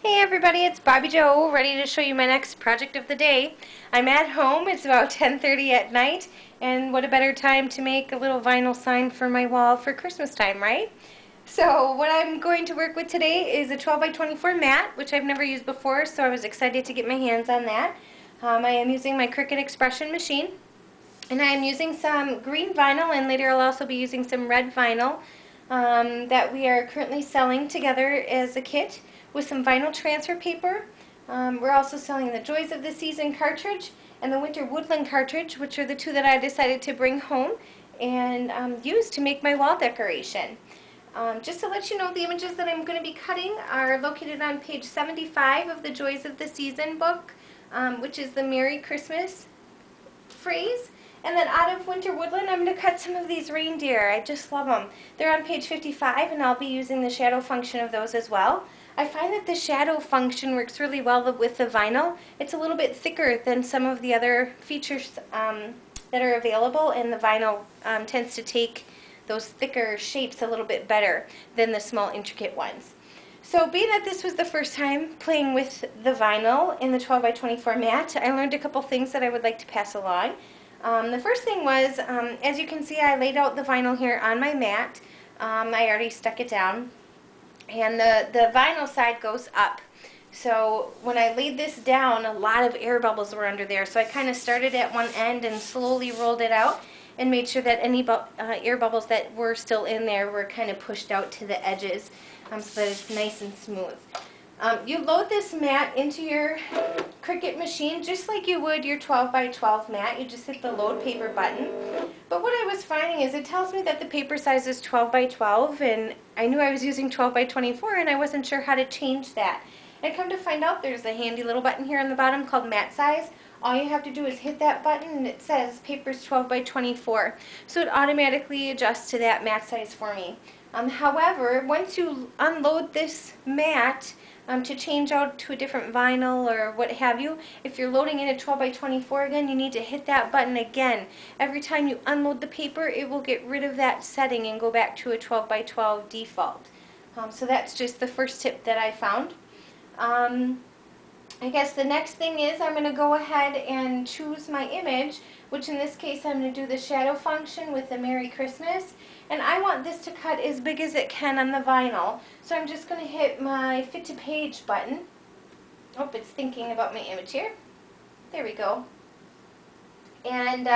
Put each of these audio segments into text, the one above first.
Hey everybody, it's Bobbi Jo, ready to show you my next project of the day. I'm at home, it's about 10:30 at night, and what a better time to make a little vinyl sign for my wall for Christmas time, right? So what I'm going to work with today is a 12 by 24 mat, which I've never used before, so I was excited to get my hands on that. I am using my Cricut Expression Machine, and I am using some green vinyl, and later I'll also be using some red vinyl that we are currently selling together as a kit with some vinyl transfer paper. We're also selling the Joys of the Season cartridge and the Winter Woodland cartridge, which are the two that I decided to bring home and use to make my wall decoration. Just to let you know, the images that I'm going to be cutting are located on page 75 of the Joys of the Season book, which is the Merry Christmas phrase. And then out of Winter Woodland, I'm going to cut some of these reindeer. I just love them. They're on page 55, and I'll be using the shadow function of those as well. I find that the shadow function works really well with the vinyl. It's a little bit thicker than some of the other features that are available, and the vinyl tends to take those thicker shapes a little bit better than the small intricate ones. So being that this was the first time playing with the vinyl in the 12 by 24 mat, I learned a couple things that I would like to pass along. The first thing was, as you can see, I laid out the vinyl here on my mat. I already stuck it down, and the vinyl side goes up. So when I laid this down, a lot of air bubbles were under there, so I kind of started at one end and slowly rolled it out and made sure that any air bubbles that were still in there were kind of pushed out to the edges so that it's nice and smooth. You load this mat into your Cricut machine just like you would your 12 by 12 mat. You just hit the load paper button. But what I was finding is it tells me that the paper size is 12 by 12, and I knew I was using 12 by 24, and I wasn't sure how to change that. And come to find out, there's a handy little button here on the bottom called mat size. All you have to do is hit that button, and it says paper's 12 by 24. So it automatically adjusts to that mat size for me. However, once you unload this mat, to change out to a different vinyl or what have you, if you're loading in a 12 by 24 again, you need to hit that button again. Every time you unload the paper, it will get rid of that setting and go back to a 12 by 12 default. So that's just the first tip that I found. I guess the next thing is I'm going to go ahead and choose my image, which in this case I'm going to do the shadow function with the Merry Christmas. And I want this to cut as big as it can on the vinyl. So I'm just going to hit my Fit to Page button. Oh, it's thinking about my image here. There we go. And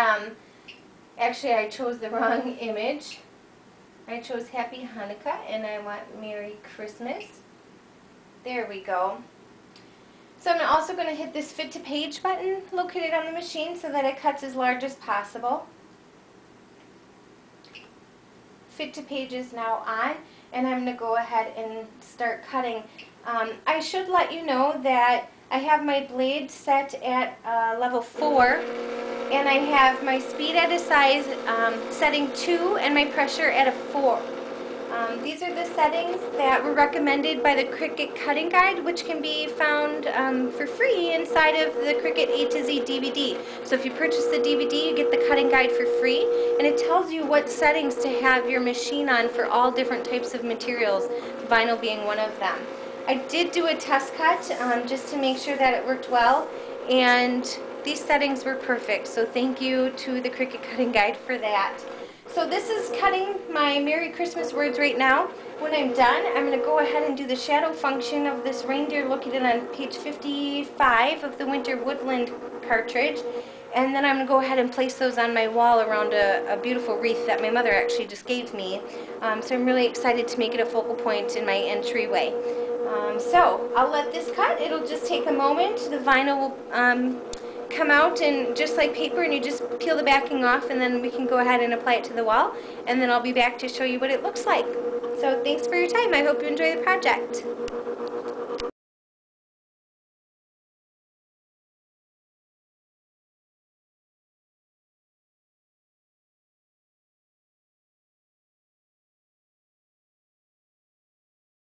actually I chose the wrong image. I chose Happy Hanukkah, and I want Merry Christmas. There we go. So I'm also going to hit this Fit to Page button located on the machine so that it cuts as large as possible. Fit to Page is now on, and I'm going to go ahead and start cutting. I should let you know that I have my blade set at level 4, and I have my speed at a size setting 2 and my pressure at a 4. These are the settings that were recommended by the Cricut Cutting Guide, which can be found for free inside of the Cricut A to Z DVD. So if you purchase the DVD, you get the cutting guide for free, and it tells you what settings to have your machine on for all different types of materials, vinyl being one of them. I did do a test cut just to make sure that it worked well, and these settings were perfect, so thank you to the Cricut Cutting Guide for that. So this is cutting my Merry Christmas words right now. When I'm done, I'm going to go ahead and do the shadow function of this reindeer located on page 55 of the Winter Woodland cartridge. And then I'm going to go ahead and place those on my wall around a beautiful wreath that my mother actually just gave me. So I'm really excited to make it a focal point in my entryway. So I'll let this cut. It'll just take a moment. The vinyl will come out, and just like paper, and you just peel the backing off, and then we can go ahead and apply it to the wall, and then I'll be back to show you what it looks like. So thanks for your time. I hope you enjoy the project.